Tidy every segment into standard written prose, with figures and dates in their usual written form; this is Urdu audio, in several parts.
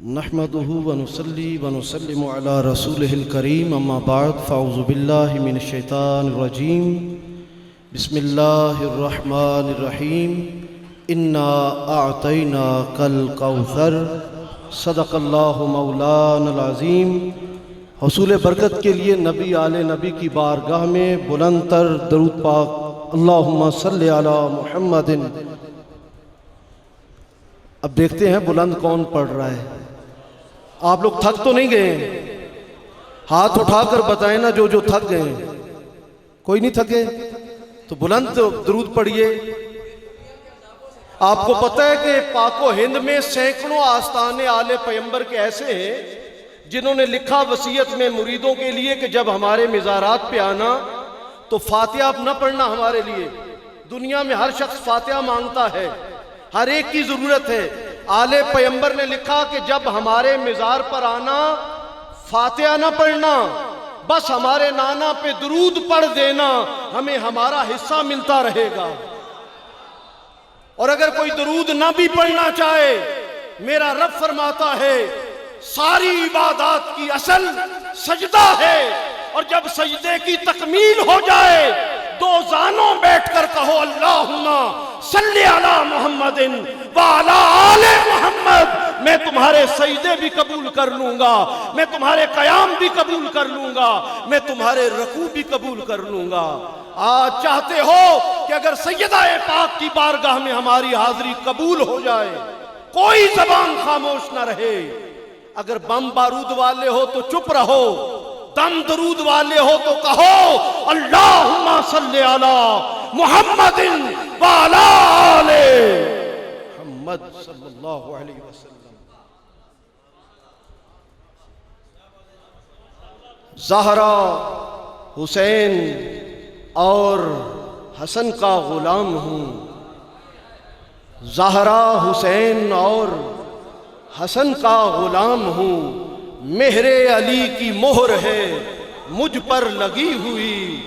نحمده ونصلي ونسلم على رسوله الكريم اما بعد فاعوذ بالله من الشيطان الرجيم بسم الله الرحمن الرحيم انا اعطيناك الكوثر صدق الله مولانا العظیم۔ حصول برکت کے لیے نبی آل نبی کی بارگاہ میں بلند تر درود پاک اللہم صلی علی محمد۔ اب دیکھتے ہیں بلند کون پڑھ رہا ہے۔ آپ لوگ تھک تو نہیں گئے؟ ہاتھ اٹھا کر بتائیں نا جو تھک گئے ہیں۔ کوئی نہیں تھکے تو بلند درود پڑھیے۔ آپ کو پتہ ہے کہ پاک و ہند میں سینکڑوں آستانے آل پیغمبر کے ایسے ہیں جنہوں نے لکھا وصیت میں مریدوں کے لیے کہ جب ہمارے مزارات پہ آنا تو فاتحہ نہ پڑھنا ہمارے لیے۔ دنیا میں ہر شخص فاتحہ مانگتا ہے، ہر ایک کی ضرورت ہے۔ آل پیغمبر نے لکھا کہ جب ہمارے مزار پر آنا فاتحہ نہ پڑھنا، بس ہمارے نانا پہ درود پڑھ دینا، ہمیں ہمارا حصہ ملتا رہے گا۔ اور اگر کوئی درود نہ بھی پڑھنا چاہے، میرا رب فرماتا ہے ساری عبادات کی اصل سجدہ ہے، اور جب سجدے کی تکمیل ہو جائے دو زانوں بیٹھ کر کہو اللہم صلی علی محمد وعلی آل محمد، میں تمہارے سجدے بھی قبول کر لوں گا، میں تمہارے قیام بھی قبول کر لوں گا، میں تمہارے رکوع بھی قبول کر لوں گا۔ آج چاہتے ہو کہ اگر سیدہ پاک کی بارگاہ میں ہماری حاضری قبول ہو جائے، کوئی زبان خاموش نہ رہے۔ اگر بم بارود والے ہو تو چپ رہو، دم درود والے ہو تو کہو اللہم صلی علی محمد وعلی آل محمد صلی اللہ علیہ وسلم۔ زہرا حسین اور حسن کا غلام ہوں، زہرا حسین اور حسن کا غلام ہوں، مہر علی کی مہر ہے مجھ پر لگی ہوئی،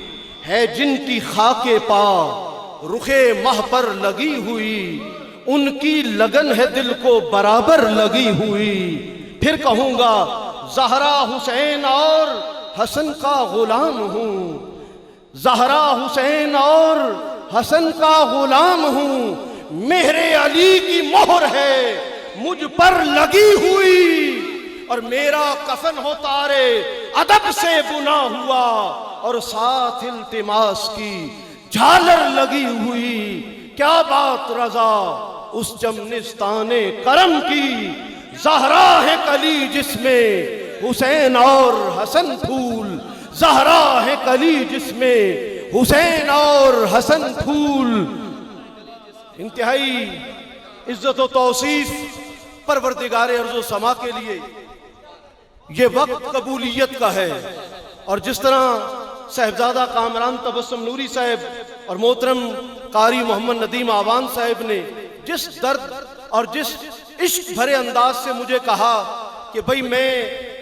ہے جن کی خاک پا رخ مہ پر لگی ہوئی، ان کی لگن ہے دل کو برابر لگی ہوئی۔ پھر کہوں گا زہرا حسین اور حسن کا غلام ہوں، زہرا حسین اور حسن کا غلام ہوں، مہر علی کی مہر ہے مجھ پر لگی ہوئی، اور میرا کفن ہو تارے ادب سے بنا ہوا، اور ساتھ التماس کی جھالر لگی ہوئی۔ کیا بات رضا اس جمنستان کرم کی، زہرا ہے کلی جس میں حسین اور حسن پھول، زہرا ہے کلی جس میں حسین اور حسن پھول۔ انتہائی عزت و توصیف پروردگار ارض و سما کے لیے یہ وقت قبولیت کا ہے، اور جس طرح صاحبزادہ کامران تبسم نوری صاحب اور محترم قاری محمد ندیم آوان صاحب نے جس درد اور جس عشق بھرے انداز سے مجھے کہا کہ بھئی میں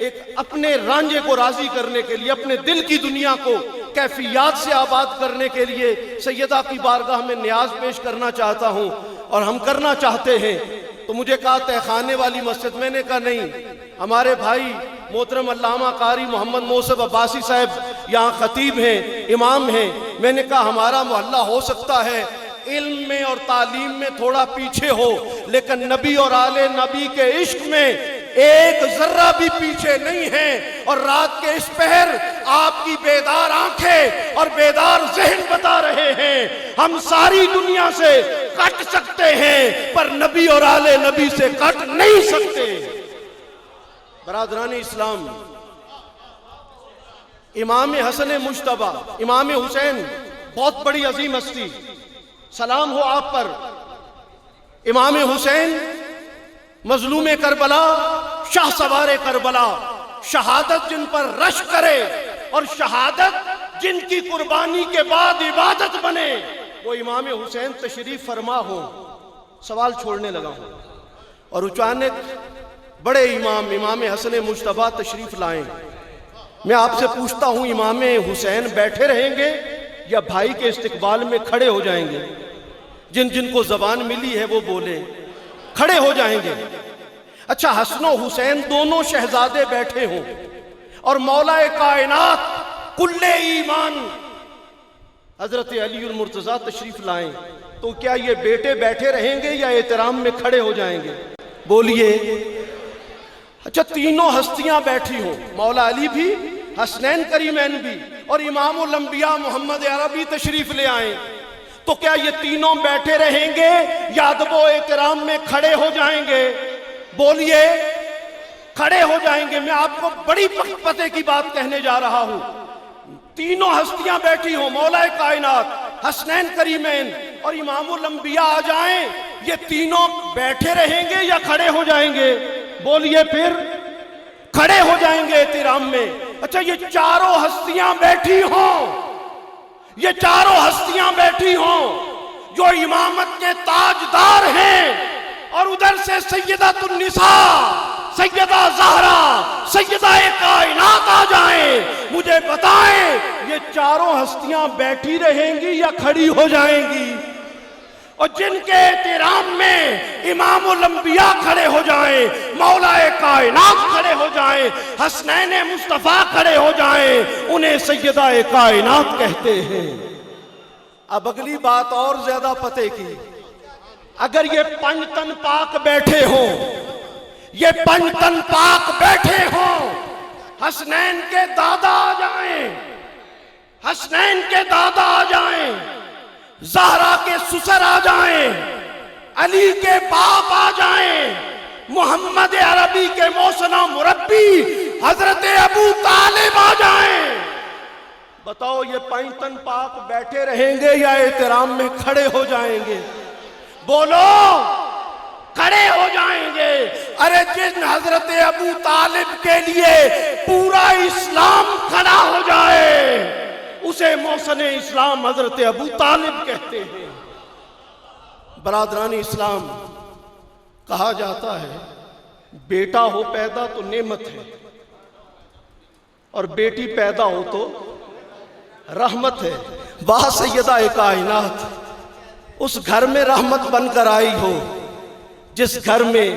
ایک اپنے رانجھے کو راضی کرنے کے لیے، اپنے دل کی دنیا کو کیفیات سے آباد کرنے کے لیے سیدہ کی بارگاہ میں نیاز پیش کرنا چاہتا ہوں، اور ہم کرنا چاہتے ہیں، تو مجھے کہا تہخانے والی مسجد۔ میں نے کہا نہیں، ہمارے بھائی محترم علامہ قاری محمد موصف عباسی صاحب یہاں خطیب ہیں، امام ہیں۔ میں نے کہا ہمارا محلہ ہو سکتا ہے علم میں اور تعلیم میں تھوڑا پیچھے ہو، لیکن نبی اور آل نبی کے عشق میں ایک ذرہ بھی پیچھے نہیں ہے، اور رات کے اس پہر آپ کی بیدار آنکھیں اور بیدار ذہن بتا رہے ہیں ہم ساری دنیا سے کٹ سکتے ہیں پر نبی اور آل نبی سے کٹ نہیں سکتے۔ برادران اسلام، امام حسن مجتبیٰ، امام حسین بہت بڑی عظیم ہستی، سلام ہو آپ پر۔ امام حسین مظلوم کربلا، شاہ سوار کربلا، شہادت جن پر رش کرے اور شہادت جن کی قربانی کے بعد عبادت بنے، وہ امام حسین تشریف فرما ہو۔ سوال چھوڑنے لگا ہوں، اور اچانک بڑے امام حسن مجتبیٰ تشریف لائیں۔ میں آپ سے پوچھتا ہوں امام حسین بیٹھے رہیں گے یا بھائی کے استقبال میں کھڑے ہو جائیں گے؟ جن جن کو زبان ملی ہے وہ بولے، کھڑے ہو جائیں گے۔ اچھا حسن و حسین دونوں شہزادے بیٹھے ہوں اور مولا کائنات کل ایمان حضرت علی المرتضیٰ تشریف لائیں، تو کیا یہ بیٹے بیٹھے رہیں گے یا احترام میں کھڑے ہو جائیں گے؟ بولیے۔ اچھا تینوں ہستیاں بیٹھی ہوں، مولا علی بھی، حسنین کریمین بھی، اور امام الانبیاء محمد عربی تشریف لے آئیں، تو کیا یہ تینوں بیٹھے رہیں گے یا ادب و احترام میں کھڑے ہو جائیں گے؟ بولیے۔ کھڑے ہو جائیں گے۔ میں آپ کو بڑی پتے کی بات کہنے جا رہا ہوں، تینوں ہستیاں بیٹھی ہوں، مولا کائنات، حسنین کریمین اور امام الانبیاء آ جائیں، یہ تینوں بیٹھے رہیں گے یا کھڑے ہو جائیں گے؟ بولیے پھر۔ کھڑے ہو جائیں گے احترام میں۔ اچھا یہ چاروں ہستیاں بیٹھی ہوں، یہ چاروں ہستیاں بیٹھی ہوں جو امامت کے تاجدار ہیں، اور ادھر سے سیدۃ النساء سیدہ زہرا سیدہ کائنات آ جائیں، مجھے بتائیں یہ چاروں ہستیاں بیٹھی رہیں گی یا کھڑی ہو جائیں گی؟ اور جن کے احترام میں امام الانبیاء کھڑے ہو جائیں، مولا کائنات کھڑے ہو جائیں، حسنین مصطفیٰ کھڑے ہو جائیں، انہیں سیدہ کائنات کہتے ہیں۔ اب اگلی بات اور زیادہ پتے کی، اگر یہ پنج تن پاک بیٹھے ہوں، یہ پنج تن پاک بیٹھے ہوں، حسنین کے دادا آ جائیں، حسنین کے دادا آ جائیں، زہرا کے سسر آ جائیں، علی کے باپ آ جائیں، محمد عربی کے موسنا مربی حضرت ابو طالب آ جائیں، بتاؤ یہ پنج تن پاک بیٹھے رہیں گے یا احترام میں کھڑے ہو جائیں گے؟ بولو۔ کھڑے ہو جائیں گے۔ ارے جن حضرت ابو طالب کے لیے پورا اسلام کھڑا ہو جائے، اسے محسن اسلام حضرت ابو طالب کہتے ہیں۔ برادران اسلام، کہا جاتا ہے بیٹا ہو پیدا تو نعمت ہے، اور بیٹی پیدا ہو تو رحمت ہے۔ واہ سیدہ کائنات، اس گھر میں رحمت بن کر آئی ہو جس گھر میں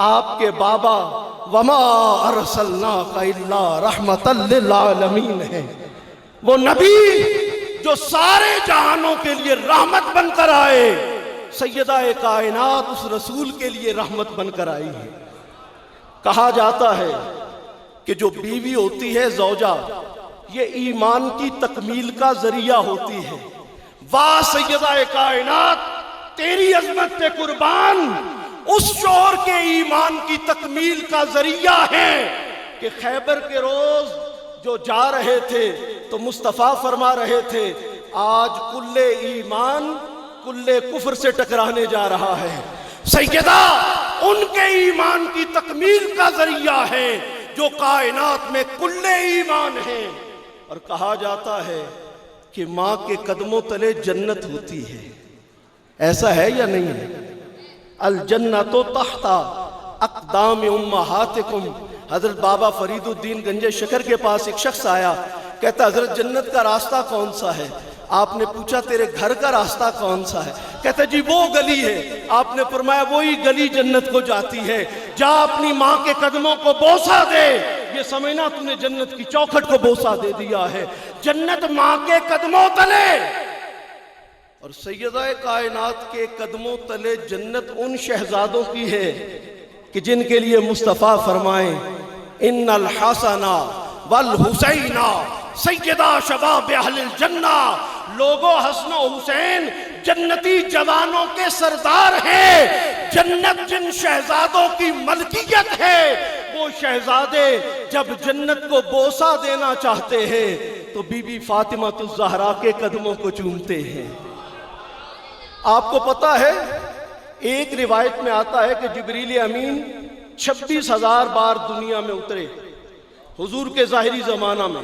آپ کے بابا وما ارسلناک الا رحمتا للعالمین ہے، وہ نبی جو سارے جہانوں کے لیے رحمت بن کر آئے، سیدہ کائنات اس رسول کے لیے رحمت بن کر آئی ہے۔ کہا جاتا ہے کہ جو بیوی ہوتی ہے زوجہ، یہ ایمان کی تکمیل کا ذریعہ ہوتی ہے۔ واہ سیدہ کائنات، تیری عظمت پہ قربان، اس شوہر کے ایمان کی تکمیل کا ذریعہ ہے کہ خیبر کے روز جو جا رہے تھے تو مصطفیٰ فرما رہے تھے آج کل ایمان کل کفر سے ٹکرانے جا رہا ہے۔ سیدہ ان کے ایمان کی تکمیل کا ذریعہ ہے جو کائنات میں کل ایمان ہے۔ اور کہا جاتا ہے کہ ماں کے قدموں تلے جنت ہوتی ہے، ایسا ہے یا نہیں ہے؟ الجنت تحت اقدام امہاتکم۔ حضرت بابا فرید الدین گنج شکر کے پاس ایک شخص آیا، کہتا حضرت جنت کا راستہ کون سا ہے؟ آپ نے پوچھا تیرے گھر کا راستہ کون سا ہے؟ کہتا جی وہ گلی ہے۔ آپ نے فرمایا وہی گلی جنت کو جاتی ہے، جا اپنی ماں کے قدموں کو بوسہ دے، یہ سمجھنا تو نے جنت کی چوکھٹ کو بوسہ دے دیا ہے۔ جنت ماں کے قدموں تلے، اور سیدہ کائنات کے قدموں تلے جنت ان شہزادوں کی ہے کہ جن کے لیے مصطفیٰ فرمائیں ان الحسن والحسین سیدہ شباب اہل الجنہ۔ لوگو حسن و حسین جنتی جوانوں کے سردار ہیں۔ جنت جن شہزادوں کی ملکیت ہے، وہ شہزادے جب جنت کو بوسہ دینا چاہتے ہیں تو بی بی فاطمہ الزہرا کے قدموں کو چومتے ہیں۔ آپ کو پتا ہے ایک روایت میں آتا ہے کہ جبریل امین 26,000 بار دنیا میں اترے حضور کے ظاہری زمانہ میں۔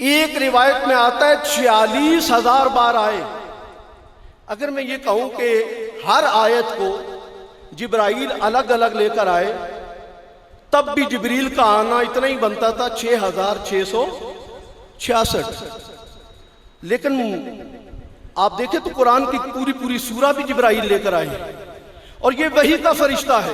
ایک روایت میں آتا ہے 46,000 بار آئے۔ اگر میں یہ کہوں کہ ہر آیت کو جبرائیل الگ الگ لے کر آئے، تب بھی جبریل کا آنا اتنا ہی بنتا تھا 6,666۔ لیکن آپ دیکھیں تو قرآن کی پوری سورہ بھی جبرائیل لے کر آئی، اور یہ وحی کا فرشتہ ہے۔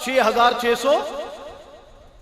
6,600।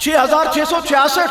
6,666।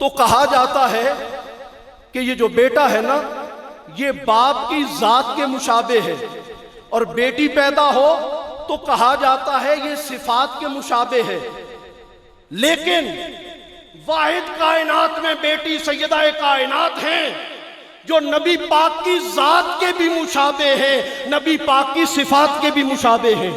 تو کہا جاتا ہے کہ یہ جو بیٹا ہے نا یہ باپ کی ذات کے مشابہ ہے، اور بیٹی پیدا ہو تو کہا جاتا ہے یہ صفات کے مشابہ ہے، لیکن واحد کائنات میں بیٹی سیدہ کائنات ہیں جو نبی پاک کی ذات کے بھی مشابہ ہیں، نبی پاک کی صفات کے بھی مشابہ ہیں،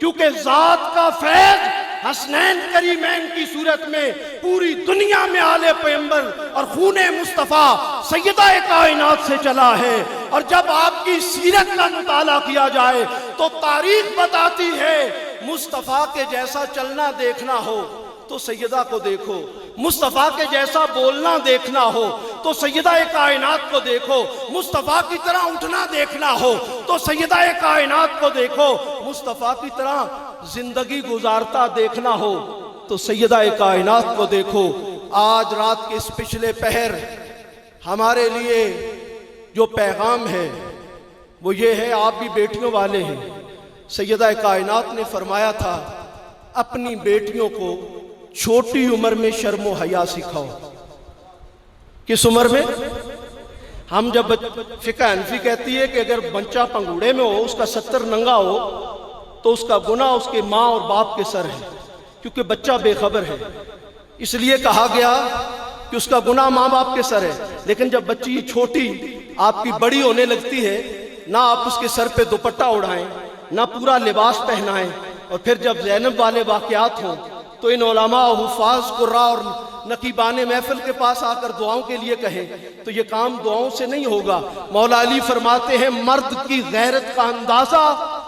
کیونکہ ذات کا فیض حسنین کریمین کی صورت میں پوری دنیا میں آل پیغمبر اور خون مصطفیٰ سیدہ کائنات سے چلا ہے۔ اور جب آپ کی سیرت کا مطالعہ کیا جائے تو تاریخ بتاتی ہے مصطفیٰ کے جیسا چلنا دیکھنا ہو تو سیدہ کو دیکھو، مصطفیٰ کے جیسا بولنا دیکھنا ہو تو سیدہ کائنات کو دیکھو، مصطفیٰ کی طرح اٹھنا دیکھنا ہو تو سیدہ کائنات کو دیکھو، مصطفیٰ کی طرح زندگی گزارتا دیکھنا ہو تو سیدہ کائنات کو دیکھو۔ آج رات کے اس پچھلے پہر ہمارے لیے جو پیغام ہے وہ یہ ہے، آپ بھی بیٹیوں والے ہیں۔ سیدہ کائنات نے فرمایا تھا اپنی بیٹیوں کو چھوٹی عمر میں شرم و حیا سکھاؤ۔ کس عمر میں؟ ہم جب فقہ حنفی کہتی ہے کہ اگر بچہ پنگوڑے میں ہو، اس کا 70 ننگا ہو تو اس کا گناہ اس کے ماں اور باپ کے سر ہے، کیونکہ بچہ بے خبر ہے، اس لیے کہا گیا کہ اس کا گناہ ماں باپ کے سر ہے۔ لیکن جب بچی چھوٹی آپ کی بڑی ہونے لگتی ہے، نہ آپ اس کے سر پہ دوپٹہ اڑائیں، نہ پورا لباس پہنائیں، اور پھر جب زینب والے واقعات ہوں تو ان علماء و حفاظ قراء اور نقیبان محفل کے پاس آ کر دعاؤں کے لیے کہیں تو یہ کام دعاؤں سے نہیں ہوگا۔ مولا علی فرماتے ہیں مرد کی غیرت کا اندازہ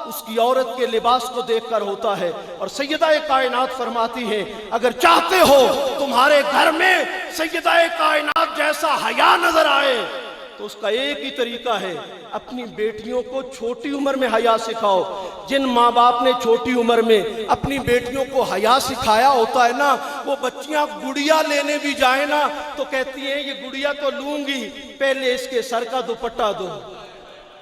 اس کی عورت کے لباس کو دیکھ کر ہوتا ہے، اور سیدہ کائنات فرماتی ہیں اگر چاہتے ہو تمہارے گھر میں سیدہ کائنات جیسا حیا نظر آئے تو اس کا ایک ہی طریقہ ہے، اپنی بیٹیوں کو چھوٹی عمر میں حیا سکھاؤ۔ جن ماں باپ نے چھوٹی عمر میں اپنی بیٹیوں کو حیا سکھایا ہوتا ہے نا، وہ بچیاں گڑیا لینے بھی جائیں نا تو کہتی ہیں یہ گڑیا تو لوں گی، پہلے اس کے سر کا دوپٹہ دو۔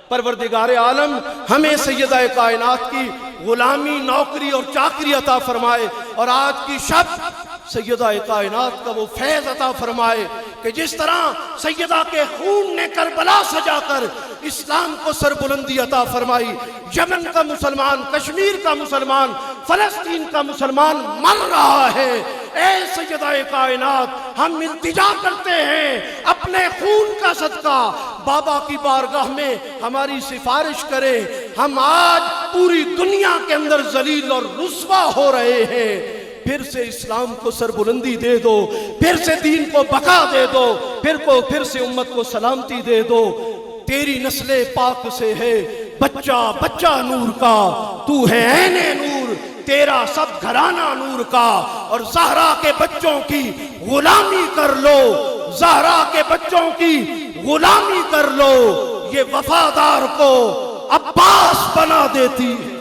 پروردگار عالم ہمیں سیدہ کائنات کی غلامی، نوکری اور چاکری عطا فرمائے، اور آج کی شب سیدہ کائنات کا وہ فیض عطا فرمائے کہ جس طرح سیدہ کے خون نے کربلا سجا کر اسلام کو سربلندی عطا فرمائی، یمن کا مسلمان، کشمیر کا مسلمان، فلسطین کا مسلمان مر رہا ہے۔ اے سیدہ کائنات ہم التجا کرتے ہیں اپنے خون کا صدقہ بابا کی بارگاہ میں ہماری سفارش کریں۔ ہم آج پوری دنیا کے اندر ذلیل اور رسوا ہو رہے ہیں، پھر سے اسلام کو سربلندی دے دو، پھر سے دین کو بقا دے دو، پھر سے امت کو سلامتی دے دو۔ تیری نسل پاک سے ہے بچہ بچہ نور کا، تو ہے عین نور، تیرا سب گھرانہ نور کا، اور زہرا کے بچوں کی غلامی کر لو، زہرا کے بچوں کی غلامی کر لو، یہ وفادار کو عباس بنا دیتی ہے۔